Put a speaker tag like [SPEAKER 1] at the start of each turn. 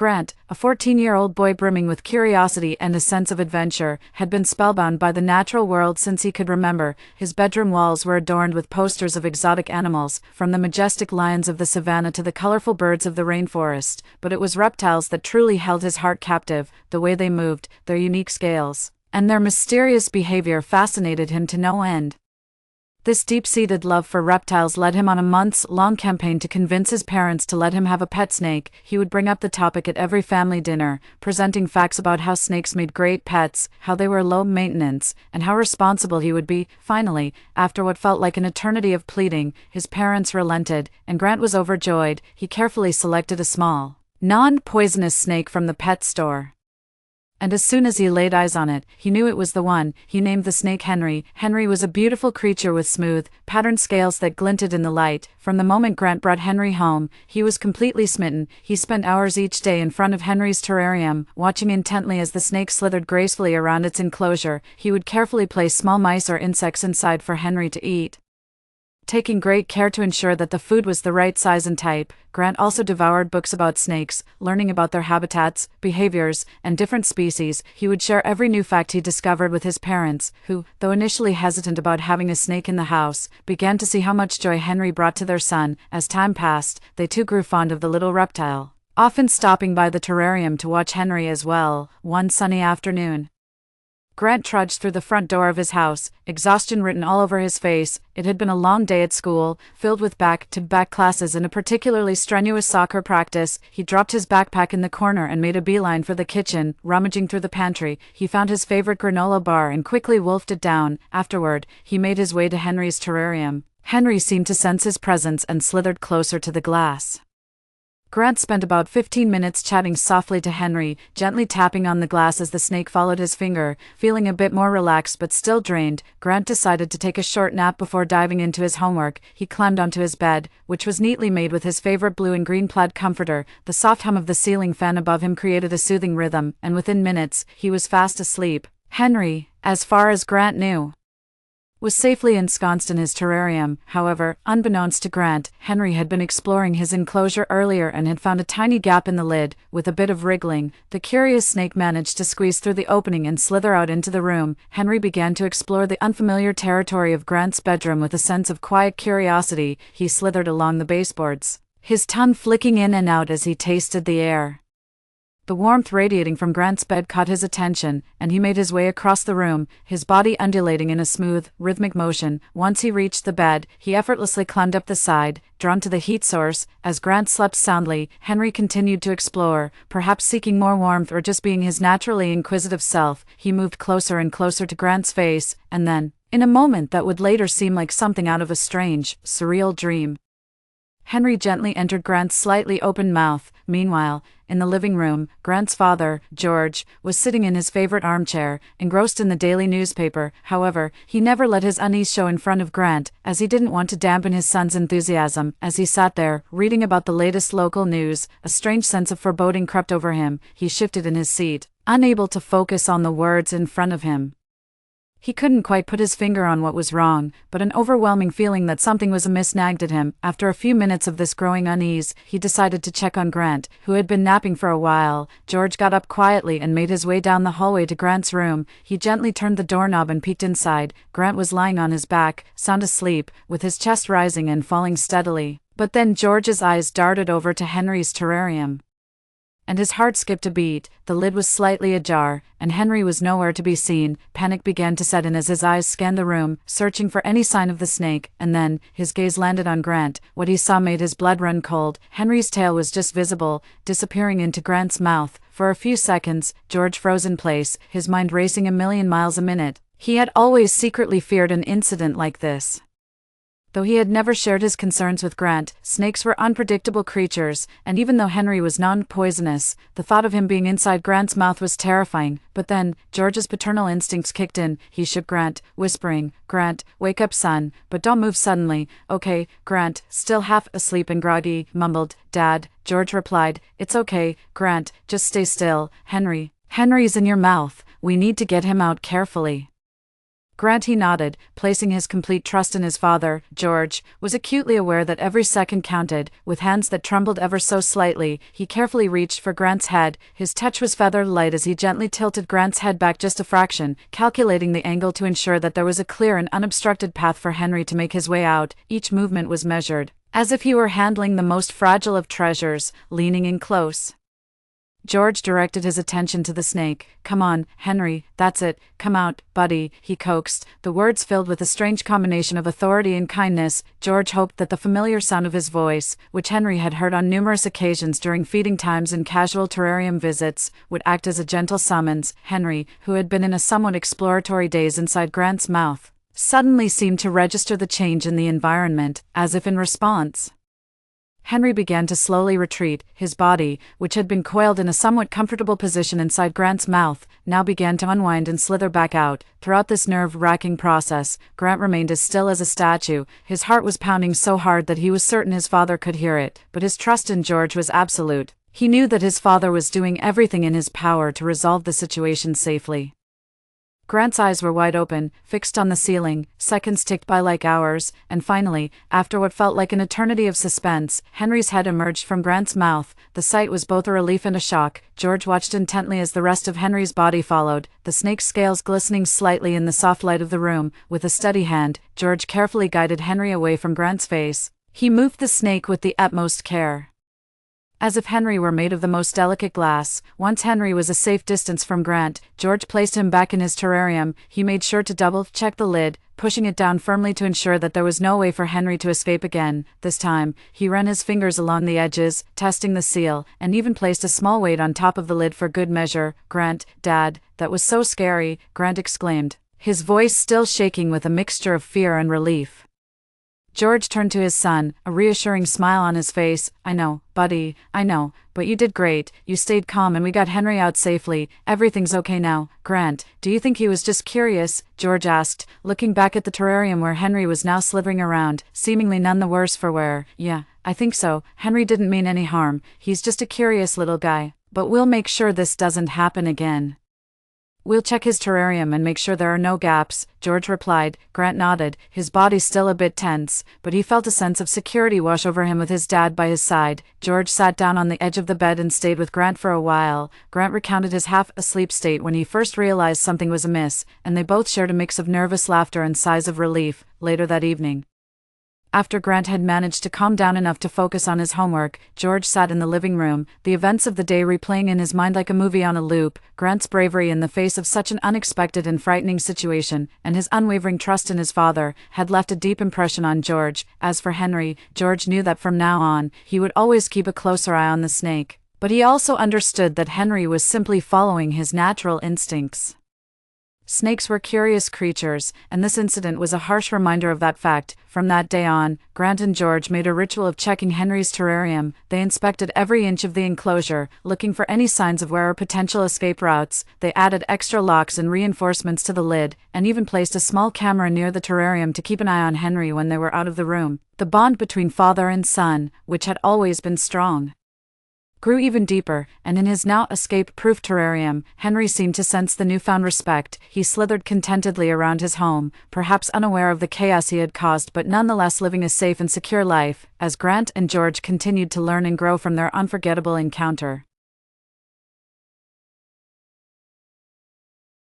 [SPEAKER 1] Grant, a 14-year-old boy brimming with curiosity and a sense of adventure, had been spellbound by the natural world since he could remember. His bedroom walls were adorned with posters of exotic animals, from the majestic lions of the savannah to the colorful birds of the rainforest, but it was reptiles that truly held his heart captive. The way they moved, their unique scales, and their mysterious behavior fascinated him to no end. This deep-seated love for reptiles led him on a months-long campaign to convince his parents to let him have a pet snake. He would bring up the topic at every family dinner, presenting facts about how snakes made great pets, how they were low maintenance, and how responsible he would be. Finally, after what felt like an eternity of pleading, his parents relented, and Grant was overjoyed. He carefully selected a small, non-poisonous snake from the pet store. And as soon as he laid eyes on it, he knew it was the one. He named the snake Henry. Henry was a beautiful creature with smooth, patterned scales that glinted in the light. From the moment Grant brought Henry home, he was completely smitten. He spent hours each day in front of Henry's terrarium, watching intently as the snake slithered gracefully around its enclosure. He would carefully place small mice or insects inside for Henry to eat, taking great care to ensure that the food was the right size and type. Grant also devoured books about snakes, learning about their habitats, behaviors, and different species. He would share every new fact he discovered with his parents, who, though initially hesitant about having a snake in the house, began to see how much joy Henry brought to their son. As time passed, they too grew fond of the little reptile, often stopping by the terrarium to watch Henry as well. One sunny afternoon, Grant trudged through the front door of his house, exhaustion written all over his face. It had been a long day at school, filled with back-to-back classes and a particularly strenuous soccer practice. He dropped his backpack in the corner and made a beeline for the kitchen. Rummaging through the pantry, he found his favorite granola bar and quickly wolfed it down. Afterward, he made his way to Henry's terrarium. Henry seemed to sense his presence and slithered closer to the glass. Grant spent about 15 minutes chatting softly to Henry, gently tapping on the glass as the snake followed his finger. Feeling a bit more relaxed but still drained, Grant decided to take a short nap before diving into his homework. He climbed onto his bed, which was neatly made with his favorite blue and green plaid comforter. The soft hum of the ceiling fan above him created a soothing rhythm, and within minutes, he was fast asleep. Henry, as far as Grant knew, was safely ensconced in his terrarium. However, unbeknownst to Grant, Henry had been exploring his enclosure earlier and had found a tiny gap in the lid. With a bit of wriggling, the curious snake managed to squeeze through the opening and slither out into the room. Henry began to explore the unfamiliar territory of Grant's bedroom with a sense of quiet curiosity. He slithered along the baseboards, his tongue flicking in and out as he tasted the air. The warmth radiating from Grant's bed caught his attention, and he made his way across the room, his body undulating in a smooth, rhythmic motion. Once he reached the bed, he effortlessly climbed up the side, drawn to the heat source. As Grant slept soundly, Henry continued to explore, perhaps seeking more warmth or just being his naturally inquisitive self. He moved closer and closer to Grant's face, and then, in a moment that would later seem like something out of a strange, surreal dream, Henry gently entered Grant's slightly open mouth. Meanwhile, in the living room, Grant's father, George, was sitting in his favorite armchair, engrossed in the daily newspaper. However, he never let his unease show in front of Grant, as he didn't want to dampen his son's enthusiasm. As he sat there, reading about the latest local news, a strange sense of foreboding crept over him. He shifted in his seat, unable to focus on the words in front of him. He couldn't quite put his finger on what was wrong, but an overwhelming feeling that something was amiss nagged at him. After a few minutes of this growing unease, he decided to check on Grant, who had been napping for a while. George got up quietly and made his way down the hallway to Grant's room. He gently turned the doorknob and peeked inside. Grant was lying on his back, sound asleep, with his chest rising and falling steadily. But then George's eyes darted over to Henry's terrarium, and his heart skipped a beat. The lid was slightly ajar, and Henry was nowhere to be seen. Panic began to set in as his eyes scanned the room, searching for any sign of the snake, and then, his gaze landed on Grant. What he saw made his blood run cold. Henry's tail was just visible, disappearing into Grant's mouth. For a few seconds, George froze in place, his mind racing a million miles a minute. He had always secretly feared an incident like this. Though he had never shared his concerns with Grant, snakes were unpredictable creatures, and even though Henry was non-poisonous, the thought of him being inside Grant's mouth was terrifying. But then, George's paternal instincts kicked in. He shook Grant, whispering, "Grant, wake up son, but don't move suddenly." "Okay." Grant, still half asleep and groggy, mumbled, "Dad." George replied, "It's okay, Grant, just stay still." Henry's in your mouth. We need to get him out carefully." Grant, he nodded, placing his complete trust in his father. George was acutely aware that every second counted. With hands that trembled ever so slightly, he carefully reached for Grant's head. His touch was feather light as he gently tilted Grant's head back just a fraction, calculating the angle to ensure that there was a clear and unobstructed path for Henry to make his way out. Each movement was measured, as if he were handling the most fragile of treasures. Leaning in close, George directed his attention to the snake. "Come on, Henry, that's it, come out, buddy," he coaxed, the words filled with a strange combination of authority and kindness. George hoped that the familiar sound of his voice, which Henry had heard on numerous occasions during feeding times and casual terrarium visits, would act as a gentle summons. Henry, who had been in a somewhat exploratory daze inside Grant's mouth, suddenly seemed to register the change in the environment, as if in response. Henry began to slowly retreat. His body, which had been coiled in a somewhat comfortable position inside Grant's mouth, now began to unwind and slither back out. Throughout this nerve-wracking process, Grant remained as still as a statue. His heart was pounding so hard that he was certain his father could hear it, but his trust in George was absolute. He knew that his father was doing everything in his power to resolve the situation safely. Grant's eyes were wide open, fixed on the ceiling. Seconds ticked by like hours, and finally, after what felt like an eternity of suspense, Henry's head emerged from Grant's mouth. The sight was both a relief and a shock. George watched intently as the rest of Henry's body followed, the snake's scales glistening slightly in the soft light of the room. With a steady hand, George carefully guided Henry away from Grant's face. He moved the snake with the utmost care, as if Henry were made of the most delicate glass. Once Henry was a safe distance from Grant, George placed him back in his terrarium. He made sure to double-check the lid, pushing it down firmly to ensure that there was no way for Henry to escape again. This time, he ran his fingers along the edges, testing the seal, and even placed a small weight on top of the lid for good measure. "Grant, Dad, that was so scary," Grant exclaimed, his voice still shaking with a mixture of fear and relief. George turned to his son, a reassuring smile on his face. "I know, buddy, I know, but you did great. You stayed calm and we got Henry out safely. Everything's okay now." "Grant, do you think he was just curious?" George asked, looking back at the terrarium where Henry was now slithering around, seemingly none the worse for wear. "Yeah, I think so. Henry didn't mean any harm. He's just a curious little guy. But we'll make sure this doesn't happen again." "We'll check his terrarium and make sure there are no gaps," George replied. Grant nodded, his body still a bit tense, but he felt a sense of security wash over him with his dad by his side. George sat down on the edge of the bed and stayed with Grant for a while. Grant recounted his half-asleep state when he first realized something was amiss, and they both shared a mix of nervous laughter and sighs of relief. Later that evening, after Grant had managed to calm down enough to focus on his homework, George sat in the living room, the events of the day replaying in his mind like a movie on a loop. Grant's bravery in the face of such an unexpected and frightening situation, and his unwavering trust in his father, had left a deep impression on George. As for Henry, George knew that from now on, he would always keep a closer eye on the snake. But he also understood that Henry was simply following his natural instincts. Snakes were curious creatures, and this incident was a harsh reminder of that fact. From that day on, Grant and George made a ritual of checking Henry's terrarium. They inspected every inch of the enclosure, looking for any signs of where or potential escape routes. They added extra locks and reinforcements to the lid, and even placed a small camera near the terrarium to keep an eye on Henry when they were out of the room. The bond between father and son, which had always been strong, grew even deeper, and in his now escape-proof terrarium, Henry seemed to sense the newfound respect. He slithered contentedly around his home, perhaps unaware of the chaos he had caused but nonetheless living a safe and secure life, as Grant and George continued to learn and grow from their unforgettable encounter.